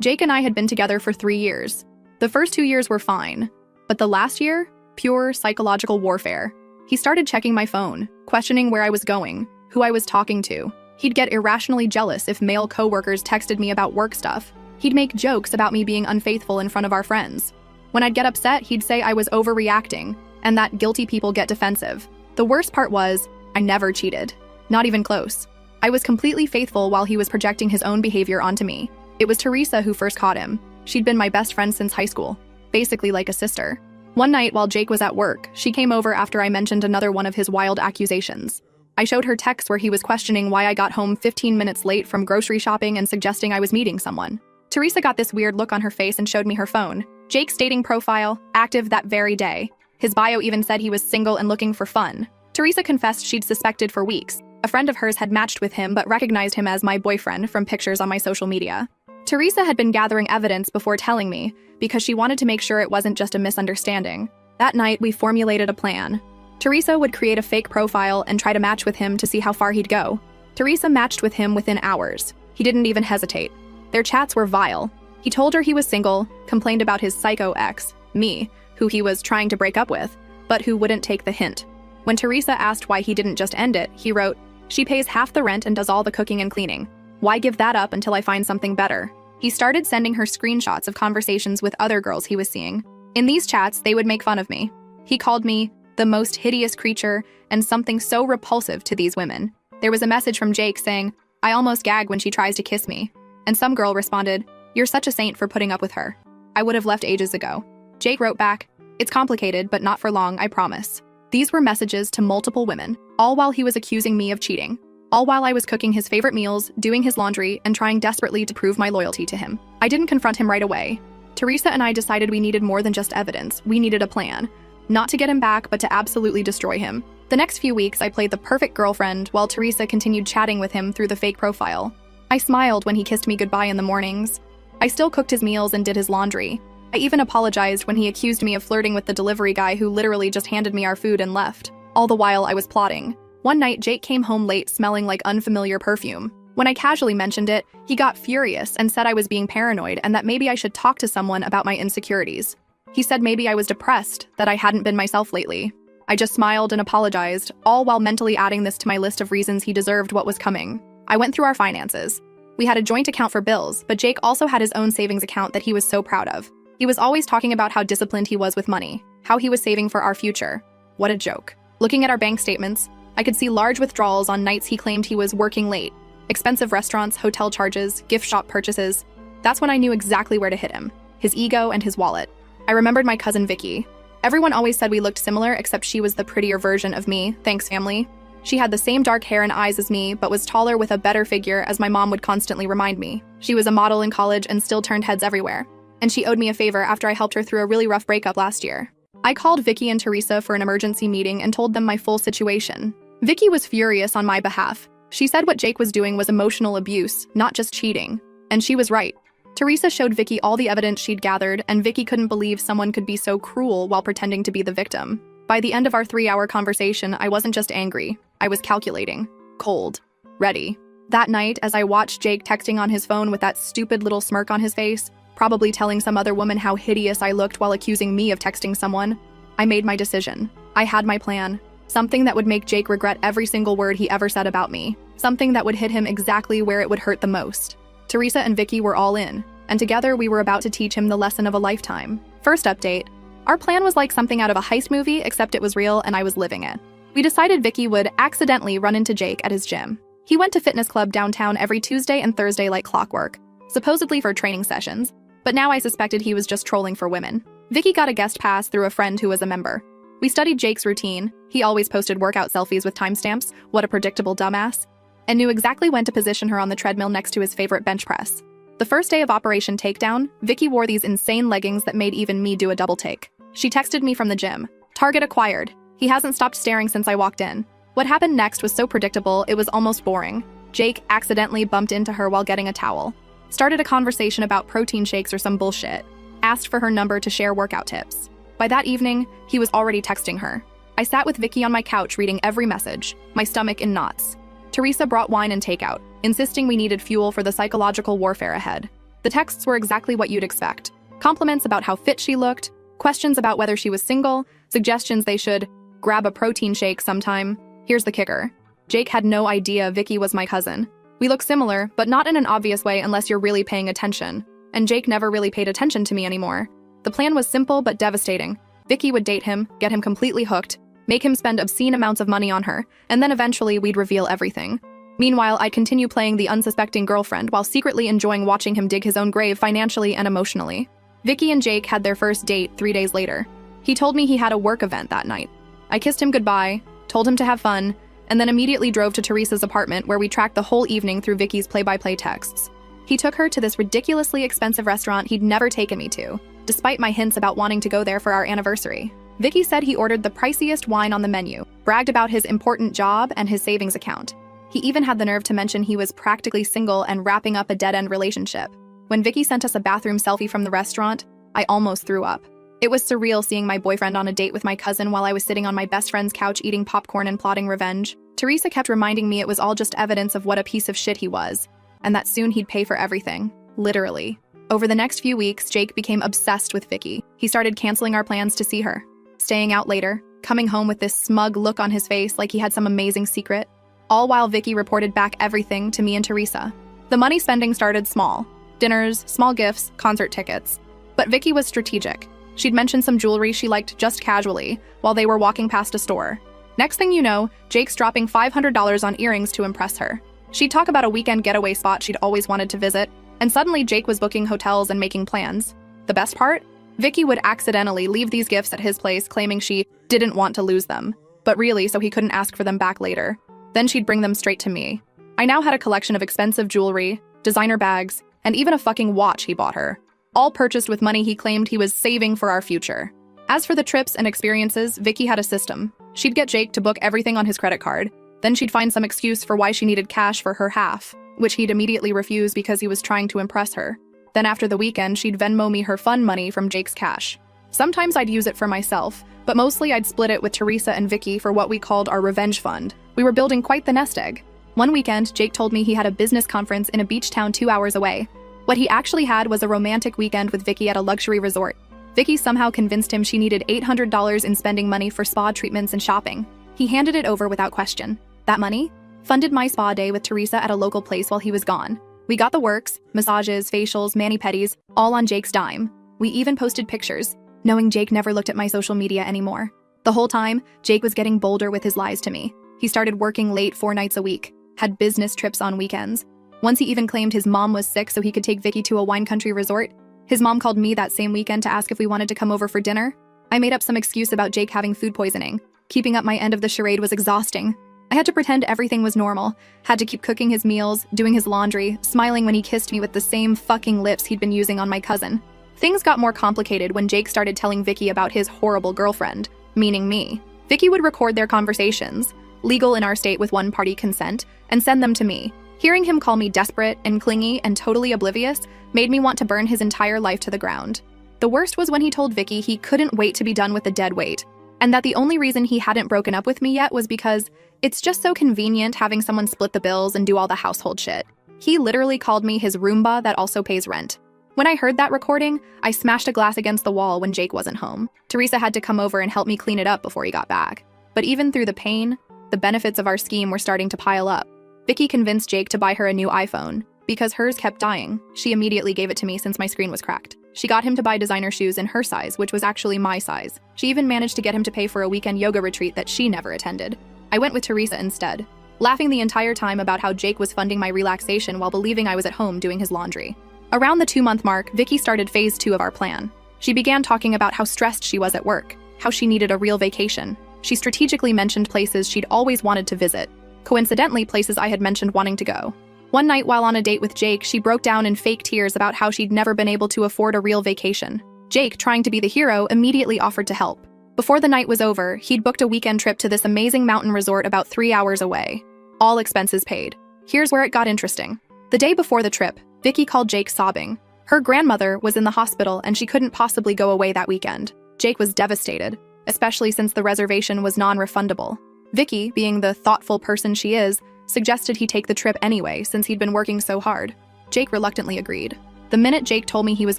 Jake and I had been together for 3 years. The first 2 years were fine, but the last year, pure psychological warfare. He started checking my phone, questioning where I was going, who I was talking to. He'd get irrationally jealous if male coworkers texted me about work stuff. He'd make jokes about me being unfaithful in front of our friends. When I'd get upset, he'd say I was overreacting, and that guilty people get defensive. The worst part was, I never cheated. Not even close. I was completely faithful while he was projecting his own behavior onto me. It was Teresa who first caught him. She'd been my best friend since high school, basically like a sister. One night while Jake was at work, she came over after I mentioned another one of his wild accusations. I showed her texts where he was questioning why I got home 15 minutes late from grocery shopping and suggesting I was meeting someone. Teresa got this weird look on her face and showed me her phone. Jake's dating profile, active that very day. His bio even said he was single and looking for fun. Teresa confessed she'd suspected for weeks. A friend of hers had matched with him but recognized him as my boyfriend from pictures on my social media. Teresa had been gathering evidence before telling me because she wanted to make sure it wasn't just a misunderstanding. That night, we formulated a plan. Teresa would create a fake profile and try to match with him to see how far he'd go. Teresa matched with him within hours. He didn't even hesitate. Their chats were vile. He told her he was single, complained about his psycho ex, me, who he was trying to break up with, but who wouldn't take the hint. When Teresa asked why he didn't just end it, he wrote, "She pays half the rent and does all the cooking and cleaning. Why give that up until I find something better?" He started sending her screenshots of conversations with other girls he was seeing. In these chats, they would make fun of me. He called me the most hideous creature and something so repulsive to these women. There was a message from Jake saying, "I almost gag when she tries to kiss me." And some girl responded, "You're such a saint for putting up with her. I would have left ages ago." Jake wrote back, "It's complicated, but not for long, I promise." These were messages to multiple women, all while he was accusing me of cheating. All while I was cooking his favorite meals, doing his laundry, and trying desperately to prove my loyalty to him. I didn't confront him right away. Teresa and I decided we needed more than just evidence. We needed a plan. Not to get him back, but to absolutely destroy him. The next few weeks, I played the perfect girlfriend while Teresa continued chatting with him through the fake profile. I smiled when he kissed me goodbye in the mornings. I still cooked his meals and did his laundry. I even apologized when he accused me of flirting with the delivery guy who literally just handed me our food and left. All the while I was plotting. One night, Jake came home late smelling like unfamiliar perfume. When I casually mentioned it, he got furious and said I was being paranoid and that maybe I should talk to someone about my insecurities. He said maybe I was depressed, that I hadn't been myself lately. I just smiled and apologized, all while mentally adding this to my list of reasons he deserved what was coming. I went through our finances. We had a joint account for bills, but Jake also had his own savings account that he was so proud of. He was always talking about how disciplined he was with money, how he was saving for our future. What a joke. Looking at our bank statements, I could see large withdrawals on nights he claimed he was working late. Expensive restaurants, hotel charges, gift shop purchases. That's when I knew exactly where to hit him. His ego and his wallet. I remembered my cousin Vicky. Everyone always said we looked similar, except she was the prettier version of me, thanks family. She had the same dark hair and eyes as me, but was taller with a better figure, as my mom would constantly remind me. She was a model in college and still turned heads everywhere. And she owed me a favor after I helped her through a really rough breakup last year. I called Vicky and Teresa for an emergency meeting and told them my full situation. Vicky was furious on my behalf. She said what Jake was doing was emotional abuse, not just cheating. And she was right. Teresa showed Vicky all the evidence she'd gathered, and Vicky couldn't believe someone could be so cruel while pretending to be the victim. By the end of our 3-hour conversation, I wasn't just angry. I was calculating. Cold. Ready. That night, as I watched Jake texting on his phone with that stupid little smirk on his face, probably telling some other woman how hideous I looked while accusing me of texting someone, I made my decision. I had my plan. Something that would make Jake regret every single word he ever said about me. Something that would hit him exactly where it would hurt the most. Teresa and Vicky were all in, and together we were about to teach him the lesson of a lifetime. First update. Our plan was like something out of a heist movie, except it was real and I was living it. We decided Vicky would accidentally run into Jake at his gym. He went to fitness club downtown every Tuesday and Thursday like clockwork, supposedly for training sessions, but now I suspected he was just trolling for women. Vicky got a guest pass through a friend who was a member. We studied Jake's routine. He always posted workout selfies with timestamps, what a predictable dumbass, and knew exactly when to position her on the treadmill next to his favorite bench press. The first day of Operation Takedown, Vicky wore these insane leggings that made even me do a double take. She texted me from the gym. Target acquired. He hasn't stopped staring since I walked in. What happened next was so predictable, it was almost boring. Jake accidentally bumped into her while getting a towel. Started a conversation about protein shakes or some bullshit. Asked for her number to share workout tips. By that evening, he was already texting her. I sat with Vicky on my couch reading every message, my stomach in knots. Teresa brought wine and takeout, insisting we needed fuel for the psychological warfare ahead. The texts were exactly what you'd expect. Compliments about how fit she looked, questions about whether she was single, suggestions they should grab a protein shake sometime. Here's the kicker. Jake had no idea Vicky was my cousin. We look similar, but not in an obvious way unless you're really paying attention. And Jake never really paid attention to me anymore. The plan was simple but devastating. Vicky would date him, get him completely hooked, make him spend obscene amounts of money on her, and then eventually we'd reveal everything. Meanwhile, I'd continue playing the unsuspecting girlfriend while secretly enjoying watching him dig his own grave financially and emotionally. Vicky and Jake had their first date 3 days later. He told me he had a work event that night. I kissed him goodbye, told him to have fun, and then immediately drove to Teresa's apartment where we tracked the whole evening through Vicky's play-by-play texts. He took her to this ridiculously expensive restaurant he'd never taken me to, despite my hints about wanting to go there for our anniversary. Vicky said he ordered the priciest wine on the menu, bragged about his important job and his savings account. He even had the nerve to mention he was practically single and wrapping up a dead-end relationship. When Vicky sent us a bathroom selfie from the restaurant, I almost threw up. It was surreal seeing my boyfriend on a date with my cousin while I was sitting on my best friend's couch eating popcorn and plotting revenge. Teresa kept reminding me it was all just evidence of what a piece of shit he was, and that soon he'd pay for everything. Literally. Over the next few weeks, Jake became obsessed with Vicky. He started canceling our plans to see her, staying out later, coming home with this smug look on his face like he had some amazing secret, all while Vicky reported back everything to me and Teresa. The money spending started small. Dinners, small gifts, concert tickets. But Vicky was strategic. She'd mentioned some jewelry she liked just casually while they were walking past a store. Next thing you know, Jake's dropping $500 on earrings to impress her. She'd talk about a weekend getaway spot she'd always wanted to visit, and suddenly Jake was booking hotels and making plans. The best part? Vicky would accidentally leave these gifts at his place claiming she didn't want to lose them, but really so he couldn't ask for them back later. Then she'd bring them straight to me. I now had a collection of expensive jewelry, designer bags, and even a fucking watch he bought her, all purchased with money he claimed he was saving for our future. As for the trips and experiences, Vicky had a system. She'd get Jake to book everything on his credit card. Then she'd find some excuse for why she needed cash for her half, which he'd immediately refuse because he was trying to impress her. Then after the weekend, she'd Venmo me her fun money from Jake's cash. Sometimes I'd use it for myself, but mostly I'd split it with Teresa and Vicky for what we called our revenge fund. We were building quite the nest egg. One weekend, Jake told me he had a business conference in a beach town 2 hours away. What he actually had was a romantic weekend with Vicky at a luxury resort. Vicky somehow convinced him she needed $800 in spending money for spa treatments and shopping. He handed it over without question. That money funded my spa day with Teresa at a local place while he was gone. We got the works, massages, facials, mani-pedis, all on Jake's dime. We even posted pictures, knowing Jake never looked at my social media anymore. The whole time, Jake was getting bolder with his lies to me. He started working late 4 nights a week, had business trips on weekends. Once he even claimed his mom was sick so he could take Vicky to a wine country resort. His mom called me that same weekend to ask if we wanted to come over for dinner. I made up some excuse about Jake having food poisoning. Keeping up my end of the charade was exhausting. I had to pretend everything was normal, had to keep cooking his meals, doing his laundry, smiling when he kissed me with the same fucking lips he'd been using on my cousin. Things got more complicated when Jake started telling Vicky about his horrible girlfriend, meaning me. Vicky would record their conversations, legal in our state with one-party consent, and send them to me. Hearing him call me desperate and clingy and totally oblivious made me want to burn his entire life to the ground. The worst was when he told Vicky he couldn't wait to be done with the dead weight, and that the only reason he hadn't broken up with me yet was because it's just so convenient having someone split the bills and do all the household shit. He literally called me his Roomba that also pays rent. When I heard that recording, I smashed a glass against the wall when Jake wasn't home. Teresa had to come over and help me clean it up before he got back. But even through the pain, the benefits of our scheme were starting to pile up. Vicky convinced Jake to buy her a new iPhone. Because hers kept dying, she immediately gave it to me since my screen was cracked. She got him to buy designer shoes in her size, which was actually my size. She even managed to get him to pay for a weekend yoga retreat that she never attended. I went with Teresa instead, laughing the entire time about how Jake was funding my relaxation while believing I was at home doing his laundry. Around the 2-month mark, Vicky started phase 2 of our plan. She began talking about how stressed she was at work, how she needed a real vacation. She strategically mentioned places she'd always wanted to visit. Coincidentally, places I had mentioned wanting to go. One night while on a date with Jake, she broke down in fake tears about how she'd never been able to afford a real vacation. Jake, trying to be the hero, immediately offered to help. Before the night was over, he'd booked a weekend trip to this amazing mountain resort about 3 hours away. All expenses paid. Here's where it got interesting. The day before the trip, Vicky called Jake sobbing. Her grandmother was in the hospital and she couldn't possibly go away that weekend. Jake was devastated, especially since the reservation was non-refundable. Vicky, being the thoughtful person she is, suggested he take the trip anyway since he'd been working so hard. Jake reluctantly agreed. The minute Jake told me he was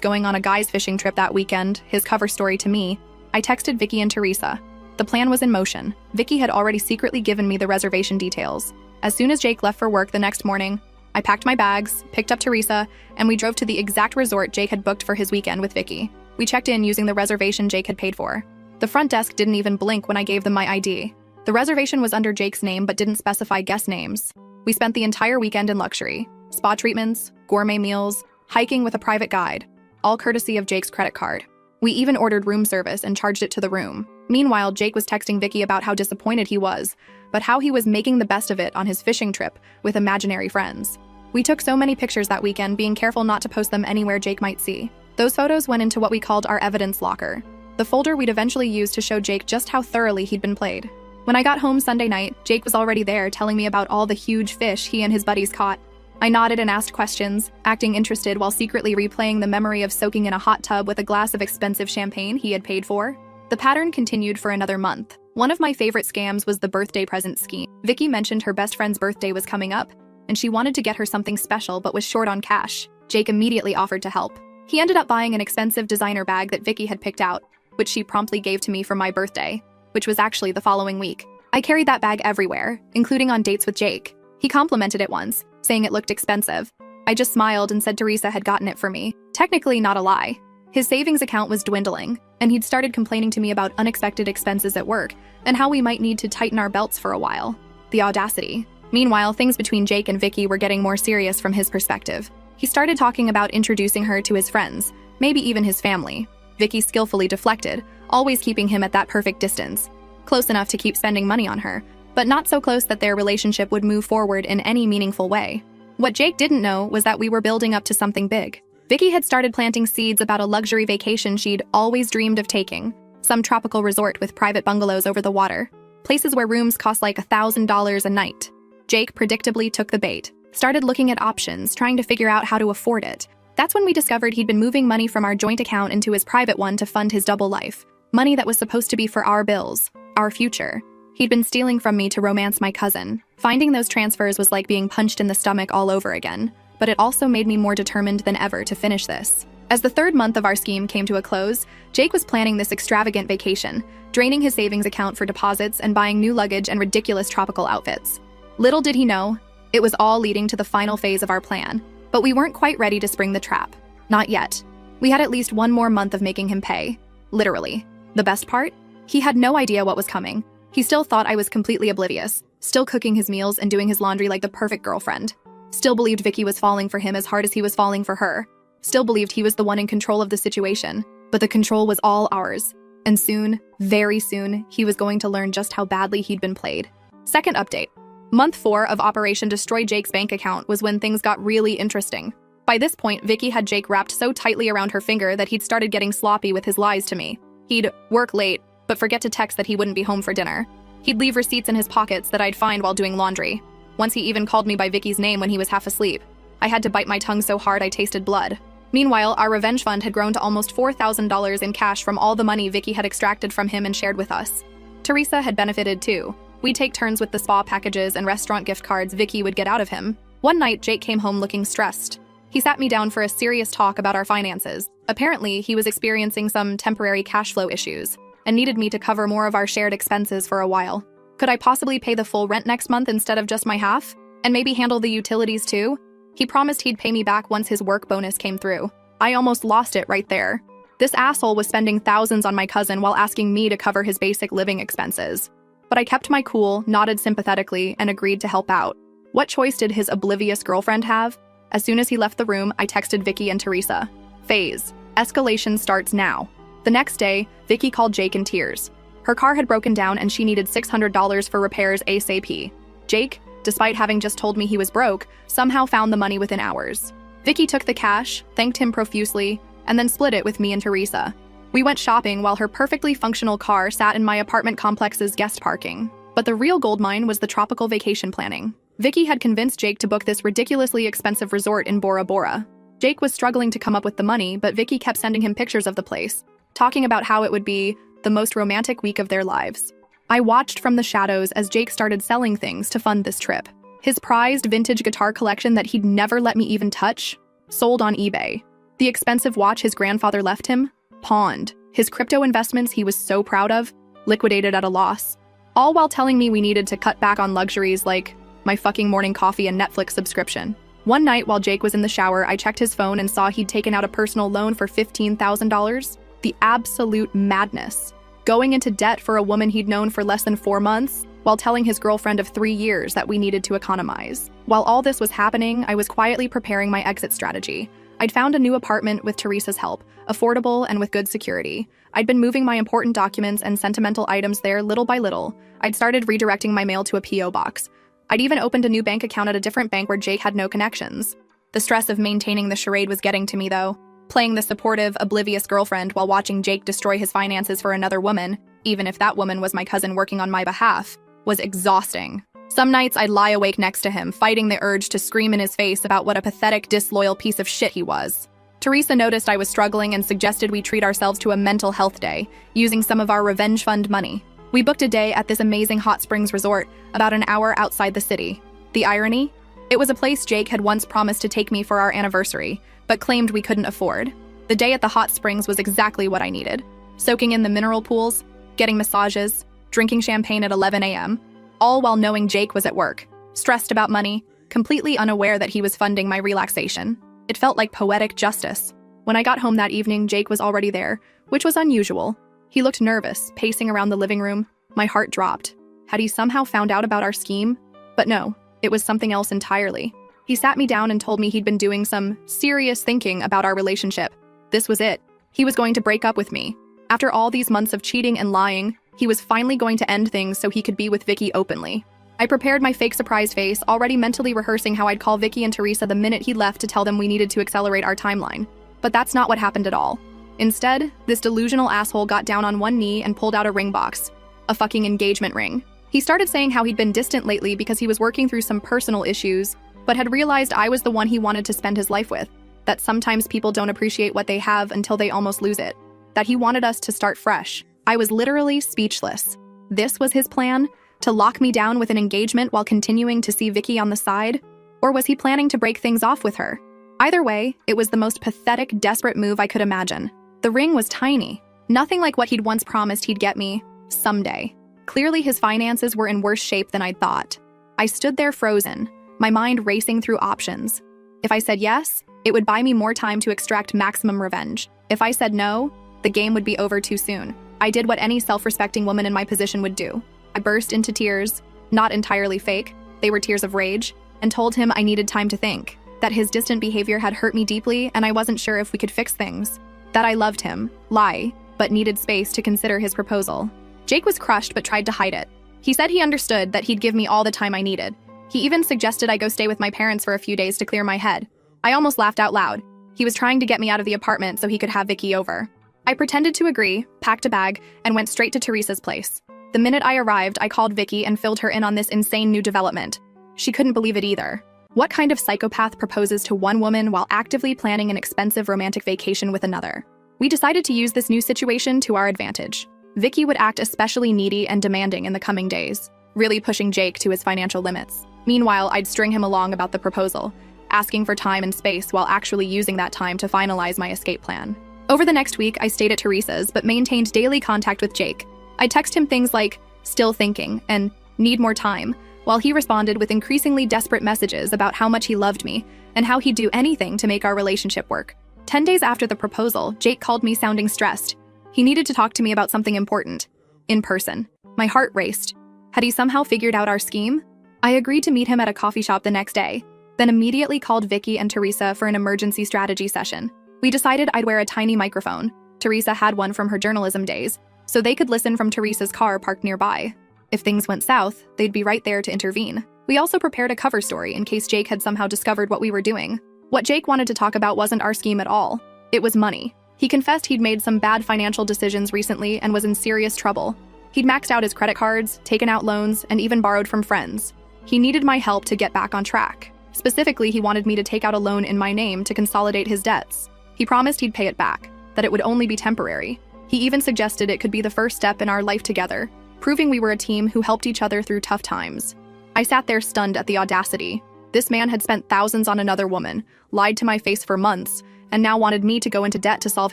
going on a guys' fishing trip that weekend, his cover story to me, I texted Vicky and Teresa. The plan was in motion. Vicky had already secretly given me the reservation details. As soon as Jake left for work the next morning, I packed my bags, picked up Teresa, and we drove to the exact resort Jake had booked for his weekend with Vicky. We checked in using the reservation Jake had paid for. The front desk didn't even blink when I gave them my ID. The reservation was under Jake's name but didn't specify guest names. We spent the entire weekend in luxury. Spa treatments, gourmet meals, hiking with a private guide, all courtesy of Jake's credit card. We even ordered room service and charged it to the room. Meanwhile, Jake was texting Vicky about how disappointed he was, but how he was making the best of it on his fishing trip with imaginary friends. We took so many pictures that weekend, being careful not to post them anywhere Jake might see. Those photos went into what we called our evidence locker, the folder we'd eventually use to show Jake just how thoroughly he'd been played. When I got home Sunday night, Jake was already there telling me about all the huge fish he and his buddies caught. I nodded and asked questions, acting interested while secretly replaying the memory of soaking in a hot tub with a glass of expensive champagne he had paid for. The pattern continued for another month. One of my favorite scams was the birthday present scheme. Vicky mentioned her best friend's birthday was coming up, and she wanted to get her something special but was short on cash. Jake immediately offered to help. He ended up buying an expensive designer bag that Vicky had picked out, which she promptly gave to me for my birthday, which was actually the following week. I carried that bag everywhere, including on dates with Jake. He complimented it once, saying it looked expensive. I just smiled and said Teresa had gotten it for me. Technically not a lie. His savings account was dwindling, and he'd started complaining to me about unexpected expenses at work and how we might need to tighten our belts for a while. The audacity. Meanwhile, things between Jake and Vicky were getting more serious from his perspective. He started talking about introducing her to his friends, maybe even his family. Vicky skillfully deflected, always keeping him at that perfect distance, close enough to keep spending money on her, but not so close that their relationship would move forward in any meaningful way. What Jake didn't know was that we were building up to something big. Vicky had started planting seeds about a luxury vacation she'd always dreamed of taking, some tropical resort with private bungalows over the water, places where rooms cost like $1,000 a night. Jake predictably took the bait, started looking at options, trying to figure out how to afford it. That's when we discovered he'd been moving money from our joint account into his private one to fund his double life, money that was supposed to be for our bills, our future. He'd been stealing from me to romance my cousin. Finding those transfers was like being punched in the stomach all over again, but it also made me more determined than ever to finish this. As the third month of our scheme came to a close, Jake was planning this extravagant vacation, draining his savings account for deposits and buying new luggage and ridiculous tropical outfits. Little did he know, it was all leading to the final phase of our plan, but we weren't quite ready to spring the trap. Not yet. We had at least one more month of making him pay. Literally. The best part? He had no idea what was coming. He still thought I was completely oblivious, still cooking his meals and doing his laundry like the perfect girlfriend. Still believed Vicky was falling for him as hard as he was falling for her. Still believed he was the one in control of the situation. But the control was all ours. And soon, very soon, he was going to learn just how badly he'd been played. Second update. Month 4 of Operation Destroy Jake's bank account was when things got really interesting. By this point, Vicky had Jake wrapped so tightly around her finger that he'd started getting sloppy with his lies to me. He'd work late, but forget to text that he wouldn't be home for dinner. He'd leave receipts in his pockets that I'd find while doing laundry. Once he even called me by Vicky's name when he was half asleep. I had to bite my tongue so hard I tasted blood. Meanwhile, our revenge fund had grown to almost $4,000 in cash from all the money Vicky had extracted from him and shared with us. Teresa had benefited too. We'd take turns with the spa packages and restaurant gift cards Vicky would get out of him. One night, Jake came home looking stressed. He sat me down for a serious talk about our finances. Apparently, he was experiencing some temporary cash flow issues and needed me to cover more of our shared expenses for a while. Could I possibly pay the full rent next month instead of just my half? And maybe handle the utilities too? He promised he'd pay me back once his work bonus came through. I almost lost it right there. This asshole was spending thousands on my cousin while asking me to cover his basic living expenses. But I kept my cool, nodded sympathetically, and agreed to help out. What choice did his oblivious girlfriend have? As soon as he left the room, I texted Vicky and Teresa. Phase. Escalation starts now. The next day, Vicky called Jake in tears. Her car had broken down and she needed $600 for repairs ASAP. Jake, despite having just told me he was broke, somehow found the money within hours. Vicky took the cash, thanked him profusely, and then split it with me and Teresa. We went shopping while her perfectly functional car sat in my apartment complex's guest parking. But the real goldmine was the tropical vacation planning. Vicky had convinced Jake to book this ridiculously expensive resort in Bora Bora. Jake was struggling to come up with the money, but Vicky kept sending him pictures of the place, talking about how it would be the most romantic week of their lives. I watched from the shadows as Jake started selling things to fund this trip. His prized vintage guitar collection that he'd never let me even touch sold on eBay. The expensive watch his grandfather left him? Pawned. His crypto investments he was so proud of? Liquidated at a loss. All while telling me we needed to cut back on luxuries like my fucking morning coffee and Netflix subscription. One night while Jake was in the shower, I checked his phone and saw he'd taken out a personal loan for $15,000. The absolute madness. Going into debt for a woman he'd known for less than 4 months, while telling his girlfriend of 3 years that we needed to economize. While all this was happening, I was quietly preparing my exit strategy. I'd found a new apartment with Teresa's help, affordable and with good security. I'd been moving my important documents and sentimental items there little by little. I'd started redirecting my mail to a P.O. box. I'd even opened a new bank account at a different bank where Jake had no connections. The stress of maintaining the charade was getting to me, though. Playing the supportive, oblivious girlfriend while watching Jake destroy his finances for another woman, even if that woman was my cousin working on my behalf, was exhausting. Some nights I'd lie awake next to him, fighting the urge to scream in his face about what a pathetic, disloyal piece of shit he was. Teresa noticed I was struggling and suggested we treat ourselves to a mental health day, using some of our revenge fund money. We booked a day at this amazing hot springs resort, about an hour outside the city. The irony? It was a place Jake had once promised to take me for our anniversary, but claimed we couldn't afford. The day at the hot springs was exactly what I needed. Soaking in the mineral pools, getting massages, drinking champagne at 11 a.m., all while knowing Jake was at work, stressed about money, completely unaware that he was funding my relaxation. It felt like poetic justice. When I got home that evening, Jake was already there, which was unusual. He looked nervous, pacing around the living room. My heart dropped. Had he somehow found out about our scheme? But no, it was something else entirely. He sat me down and told me he'd been doing some serious thinking about our relationship. This was it. He was going to break up with me. After all these months of cheating and lying, he was finally going to end things so he could be with Vicky openly. I prepared my fake surprise face, already mentally rehearsing how I'd call Vicky and Teresa the minute he left to tell them we needed to accelerate our timeline. But that's not what happened at all. Instead, this delusional asshole got down on one knee and pulled out a ring box. A fucking engagement ring. He started saying how he'd been distant lately because he was working through some personal issues, but had realized I was the one he wanted to spend his life with. That sometimes people don't appreciate what they have until they almost lose it. That he wanted us to start fresh. I was literally speechless. This was his plan? To lock me down with an engagement while continuing to see Vicky on the side? Or was he planning to break things off with her? Either way, it was the most pathetic, desperate move I could imagine. The ring was tiny. Nothing like what he'd once promised he'd get me someday. Clearly his finances were in worse shape than I'd thought. I stood there frozen, my mind racing through options. If I said yes, it would buy me more time to extract maximum revenge. If I said no, the game would be over too soon. I did what any self-respecting woman in my position would do. I burst into tears, not entirely fake, they were tears of rage, and told him I needed time to think, that his distant behavior had hurt me deeply and I wasn't sure if we could fix things, that I loved him, but needed space to consider his proposal. Jake was crushed but tried to hide it. He said he understood that he'd give me all the time I needed. He even suggested I go stay with my parents for a few days to clear my head. I almost laughed out loud. He was trying to get me out of the apartment so he could have Vicky over. I pretended to agree, packed a bag, and went straight to Teresa's place. The minute I arrived, I called Vicky and filled her in on this insane new development. She couldn't believe it either. What kind of psychopath proposes to one woman while actively planning an expensive romantic vacation with another? We decided to use this new situation to our advantage. Vicky would act especially needy and demanding in the coming days, really pushing Jake to his financial limits. Meanwhile, I'd string him along about the proposal, asking for time and space while actually using that time to finalize my escape plan. Over the next week, I stayed at Teresa's but maintained daily contact with Jake. I text him things like, "still thinking," and "need more time," while he responded with increasingly desperate messages about how much he loved me and how he'd do anything to make our relationship work. 10 days after the proposal, Jake called me sounding stressed. He needed to talk to me about something important. In person. My heart raced. Had he somehow figured out our scheme? I agreed to meet him at a coffee shop the next day, then immediately called Vicky and Teresa for an emergency strategy session. We decided I'd wear a tiny microphone. Teresa had one from her journalism days, so they could listen from Teresa's car parked nearby. If things went south, they'd be right there to intervene. We also prepared a cover story in case Jake had somehow discovered what we were doing. What Jake wanted to talk about wasn't our scheme at all. It was money. He confessed he'd made some bad financial decisions recently and was in serious trouble. He'd maxed out his credit cards, taken out loans, and even borrowed from friends. He needed my help to get back on track. Specifically, he wanted me to take out a loan in my name to consolidate his debts. He promised he'd pay it back, that it would only be temporary. He even suggested it could be the first step in our life together, proving we were a team who helped each other through tough times. I sat there stunned at the audacity. This man had spent thousands on another woman, lied to my face for months, and now wanted me to go into debt to solve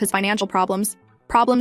his financial problems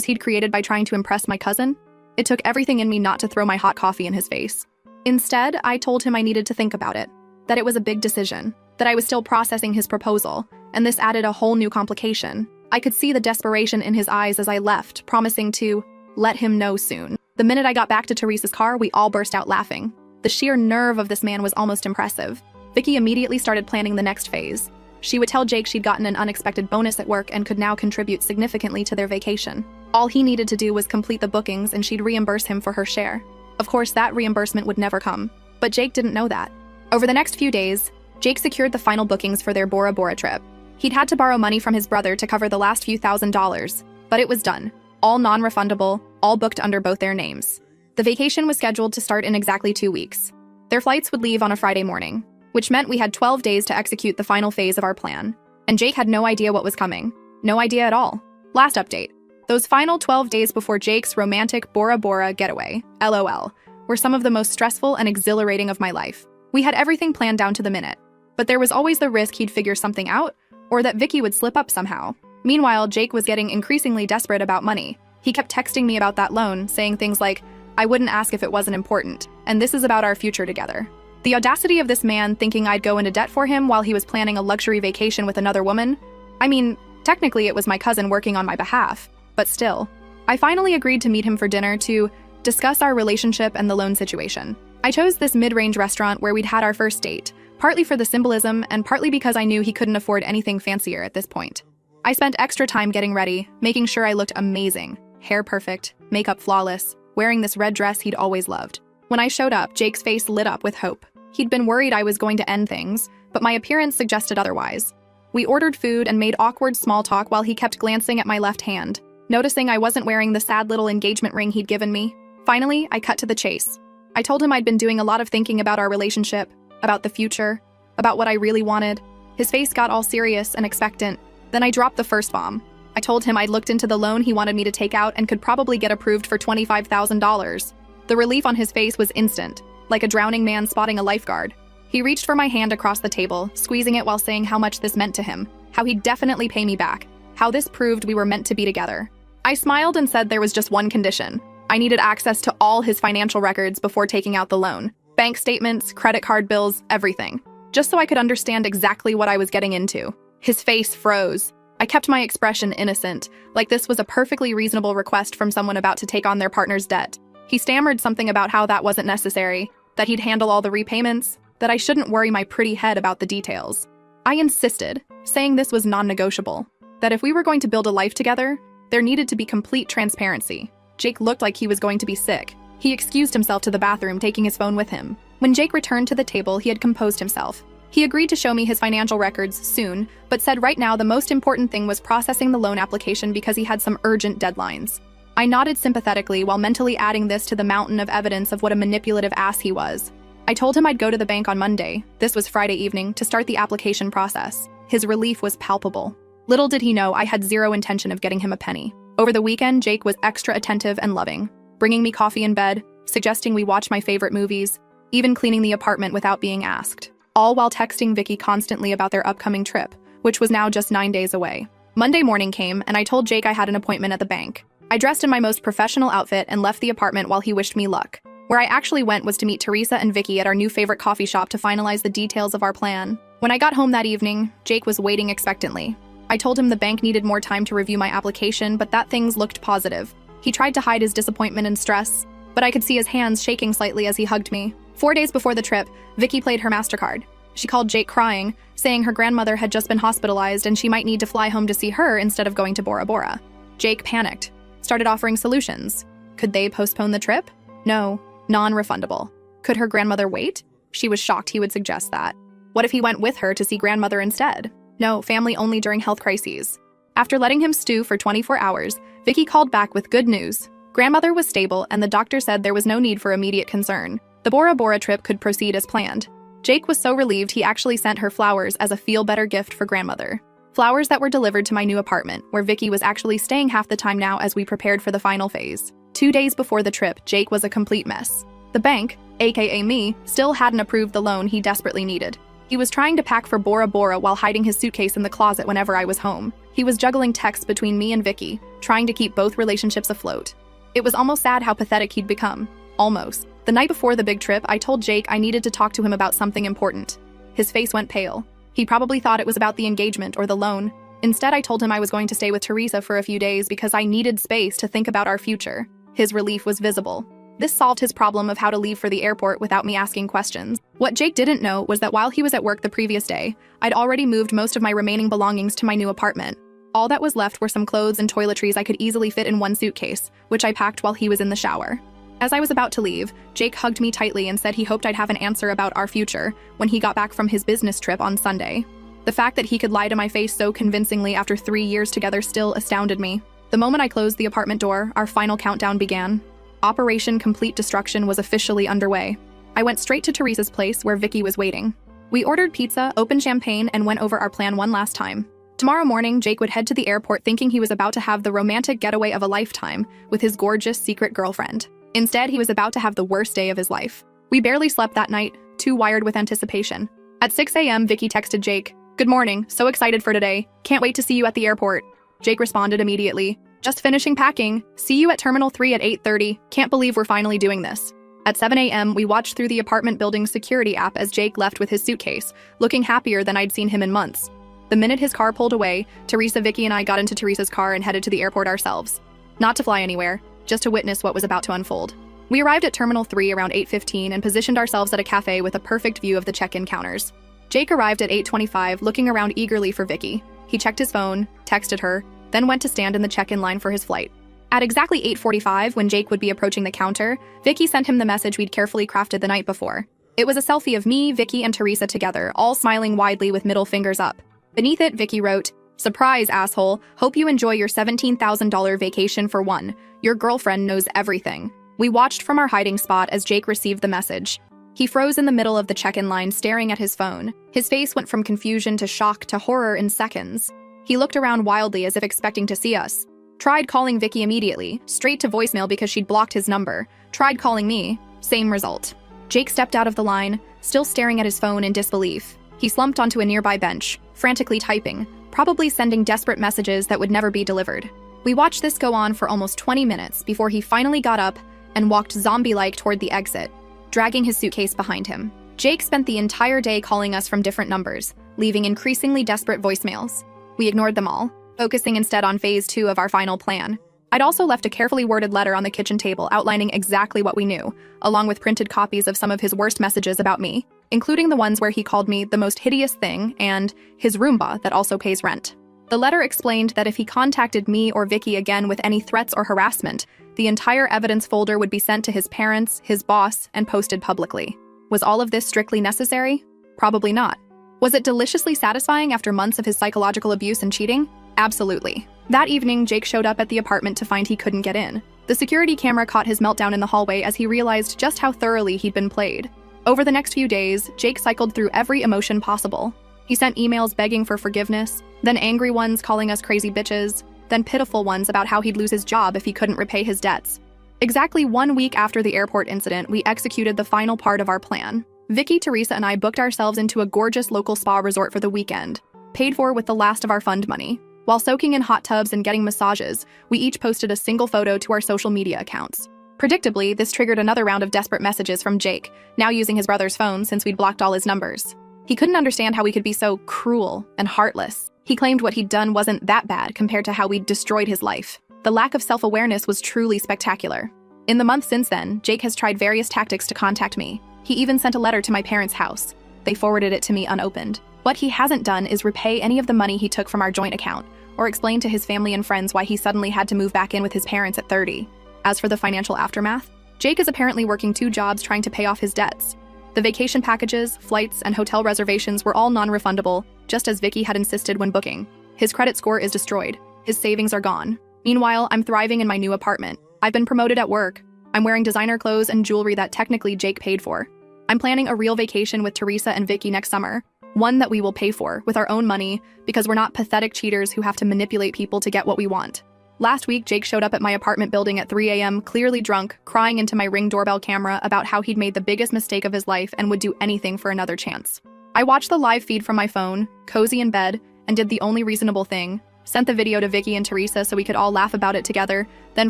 he'd created by trying to impress my cousin? It took everything in me not to throw my hot coffee in his face. Instead, I told him I needed to think about it, that it was a big decision, that I was still processing his proposal, and this added a whole new complication. I could see the desperation in his eyes as I left, promising to let him know soon. The minute I got back to Teresa's car, we all burst out laughing. The sheer nerve of this man was almost impressive. Vicky immediately started planning the next phase. She would tell Jake she'd gotten an unexpected bonus at work and could now contribute significantly to their vacation. All he needed to do was complete the bookings and she'd reimburse him for her share. Of course, that reimbursement would never come, but Jake didn't know that. Over the next few days, Jake secured the final bookings for their Bora Bora trip. He'd had to borrow money from his brother to cover the last few $1,000s, but it was done. All non-refundable, all booked under both their names. The vacation was scheduled to start in exactly 2 weeks. Their flights would leave on a Friday morning, which meant we had 12 days to execute the final phase of our plan. And Jake had no idea what was coming. No idea at all. Last update. Those final 12 days before Jake's romantic Bora Bora getaway, LOL, were some of the most stressful and exhilarating of my life. We had everything planned down to the minute, but there was always the risk he'd figure something out, or that Vicky would slip up somehow. Meanwhile, Jake was getting increasingly desperate about money. He kept texting me about that loan, saying things like, "I wouldn't ask if it wasn't important, and this is about our future together." The audacity of this man thinking I'd go into debt for him while he was planning a luxury vacation with another woman. I mean, technically it was my cousin working on my behalf, but still. I finally agreed to meet him for dinner to discuss our relationship and the loan situation. I chose this mid-range restaurant where we'd had our first date, partly for the symbolism and partly because I knew he couldn't afford anything fancier at this point. I spent extra time getting ready, making sure I looked amazing, hair perfect, makeup flawless, wearing this red dress he'd always loved. When I showed up, Jake's face lit up with hope. He'd been worried I was going to end things, but my appearance suggested otherwise. We ordered food and made awkward small talk while he kept glancing at my left hand, noticing I wasn't wearing the sad little engagement ring he'd given me. Finally, I cut to the chase. I told him I'd been doing a lot of thinking about our relationship, about the future, about what I really wanted. His face got all serious and expectant. Then I dropped the first bomb. I told him I'd looked into the loan he wanted me to take out and could probably get approved for $25,000. The relief on his face was instant, like a drowning man spotting a lifeguard. He reached for my hand across the table, squeezing it while saying how much this meant to him, how he'd definitely pay me back, how this proved we were meant to be together. I smiled and said there was just one condition. I needed access to all his financial records before taking out the loan. Bank statements, credit card bills, everything. Just so I could understand exactly what I was getting into. His face froze. I kept my expression innocent, like this was a perfectly reasonable request from someone about to take on their partner's debt. He stammered something about how that wasn't necessary, that he'd handle all the repayments, that I shouldn't worry my pretty head about the details. I insisted, saying this was non-negotiable, that if we were going to build a life together, there needed to be complete transparency. Jake looked like he was going to be sick. He excused himself to the bathroom, taking his phone with him. When Jake returned to the table, he had composed himself. He agreed to show me his financial records soon, but said right now the most important thing was processing the loan application because he had some urgent deadlines. I nodded sympathetically while mentally adding this to the mountain of evidence of what a manipulative ass he was. I told him I'd go to the bank on Monday, this was Friday evening, to start the application process. His relief was palpable. Little did he know I had zero intention of getting him a penny. Over the weekend, Jake was extra attentive and loving, bringing me coffee in bed, suggesting we watch my favorite movies, even cleaning the apartment without being asked. All while texting Vicky constantly about their upcoming trip, which was now just 9 days away. Monday morning came, and I told Jake I had an appointment at the bank. I dressed in my most professional outfit and left the apartment while he wished me luck. Where I actually went was to meet Teresa and Vicky at our new favorite coffee shop to finalize the details of our plan. When I got home that evening, Jake was waiting expectantly. I told him the bank needed more time to review my application, but that things looked positive. He tried to hide his disappointment and stress, but I could see his hands shaking slightly as he hugged me. 4 days before the trip, Vicky played her MasterCard. She called Jake crying, saying her grandmother had just been hospitalized and she might need to fly home to see her instead of going to Bora Bora. Jake panicked, started offering solutions. Could they postpone the trip? No, non-refundable. Could her grandmother wait? She was shocked he would suggest that. What if he went with her to see grandmother instead? No, family only during health crises. After letting him stew for 24 hours, Vicky called back with good news. Grandmother was stable and the doctor said there was no need for immediate concern. The Bora Bora trip could proceed as planned. Jake was so relieved he actually sent her flowers as a feel-better gift for grandmother. Flowers that were delivered to my new apartment, where Vicky was actually staying half the time now as we prepared for the final phase. 2 days before the trip, Jake was a complete mess. The bank, aka me, still hadn't approved the loan he desperately needed. He was trying to pack for Bora Bora while hiding his suitcase in the closet whenever I was home. He was juggling texts between me and Vicky, trying to keep both relationships afloat. It was almost sad how pathetic he'd become. Almost. The night before the big trip, I told Jake I needed to talk to him about something important. His face went pale. He probably thought it was about the engagement or the loan. Instead, I told him I was going to stay with Teresa for a few days because I needed space to think about our future. His relief was visible. This solved his problem of how to leave for the airport without me asking questions. What Jake didn't know was that while he was at work the previous day, I'd already moved most of my remaining belongings to my new apartment. All that was left were some clothes and toiletries I could easily fit in one suitcase, which I packed while he was in the shower. As I was about to leave, Jake hugged me tightly and said he hoped I'd have an answer about our future when he got back from his business trip on Sunday. The fact that he could lie to my face so convincingly after 3 years together still astounded me. The moment I closed the apartment door, our final countdown began. Operation Complete Destruction was officially underway. I went straight to Teresa's place where Vicky was waiting. We ordered pizza, opened champagne, and went over our plan one last time. Tomorrow morning, Jake would head to the airport thinking he was about to have the romantic getaway of a lifetime with his gorgeous secret girlfriend. Instead, he was about to have the worst day of his life. We barely slept that night, too wired with anticipation. At 6 a.m., Vicky texted Jake, "Good morning, so excited for today. Can't wait to see you at the airport." Jake responded immediately, "Just finishing packing. See you at Terminal 3 at 8:30. Can't believe we're finally doing this." At 7 a.m., we watched through the apartment building's security app as Jake left with his suitcase, looking happier than I'd seen him in months. The minute his car pulled away, Teresa, Vicky, and I got into Teresa's car and headed to the airport ourselves. Not to fly anywhere, just to witness what was about to unfold. We arrived at Terminal 3 around 8:15 and positioned ourselves at a cafe with a perfect view of the check-in counters. Jake arrived at 8:25, looking around eagerly for Vicky. He checked his phone, texted her, then went to stand in the check-in line for his flight. At exactly 8:45, when Jake would be approaching the counter, Vicky sent him the message we'd carefully crafted the night before. It was a selfie of me, Vicky, and Teresa together, all smiling widely with middle fingers up. Beneath it, Vicky wrote, "Surprise, asshole. Hope you enjoy your $17,000 vacation for one. Your girlfriend knows everything." We watched from our hiding spot as Jake received the message. He froze in the middle of the check-in line, staring at his phone. His face went from confusion to shock to horror in seconds. He looked around wildly as if expecting to see us. Tried calling Vicky immediately, straight to voicemail because she'd blocked his number. Tried calling me, same result. Jake stepped out of the line, still staring at his phone in disbelief. He slumped onto a nearby bench, frantically typing, probably sending desperate messages that would never be delivered. We watched this go on for almost 20 minutes before he finally got up and walked zombie-like toward the exit, dragging his suitcase behind him. Jake spent the entire day calling us from different numbers, leaving increasingly desperate voicemails. We ignored them all, focusing instead on phase 2 of our final plan. I'd also left a carefully worded letter on the kitchen table outlining exactly what we knew, along with printed copies of some of his worst messages about me, including the ones where he called me the most hideous thing and his Roomba that also pays rent. The letter explained that if he contacted me or Vicky again with any threats or harassment, the entire evidence folder would be sent to his parents, his boss, and posted publicly. Was all of this strictly necessary? Probably not. Was it deliciously satisfying after months of his psychological abuse and cheating? Absolutely. That evening, Jake showed up at the apartment to find he couldn't get in. The security camera caught his meltdown in the hallway as he realized just how thoroughly he'd been played. Over the next few days, Jake cycled through every emotion possible. He sent emails begging for forgiveness, then angry ones calling us crazy bitches, then pitiful ones about how he'd lose his job if he couldn't repay his debts. Exactly 1 week after the airport incident, we executed the final part of our plan. Vicky, Teresa, and I booked ourselves into a gorgeous local spa resort for the weekend, paid for with the last of our fund money. While soaking in hot tubs and getting massages, we each posted a single photo to our social media accounts. Predictably, this triggered another round of desperate messages from Jake, now using his brother's phone since we'd blocked all his numbers. He couldn't understand how we could be so cruel and heartless. He claimed what he'd done wasn't that bad compared to how we'd destroyed his life. The lack of self-awareness was truly spectacular. In the months since then, Jake has tried various tactics to contact me. He even sent a letter to my parents' house. They forwarded it to me unopened. What he hasn't done is repay any of the money he took from our joint account, or explain to his family and friends why he suddenly had to move back in with his parents at 30. As for the financial aftermath, Jake is apparently working 2 jobs trying to pay off his debts. The vacation packages, flights, and hotel reservations were all non-refundable, just as Vicky had insisted when booking. His credit score is destroyed. His savings are gone. Meanwhile, I'm thriving in my new apartment. I've been promoted at work. I'm wearing designer clothes and jewelry that technically Jake paid for. I'm planning a real vacation with Teresa and Vicky next summer, one that we will pay for with our own money because we're not pathetic cheaters who have to manipulate people to get what we want. Last week, Jake showed up at my apartment building at 3 a.m., clearly drunk, crying into my Ring doorbell camera about how he'd made the biggest mistake of his life and would do anything for another chance. I watched the live feed from my phone, cozy in bed, and did the only reasonable thing, sent the video to Vicky and Teresa so we could all laugh about it together, then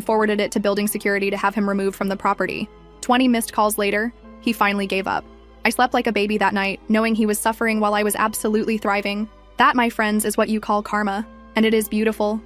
forwarded it to building security to have him removed from the property. 20 missed calls later, he finally gave up. I slept like a baby that night, knowing he was suffering while I was absolutely thriving. That, my friends, is what you call karma, and it is beautiful.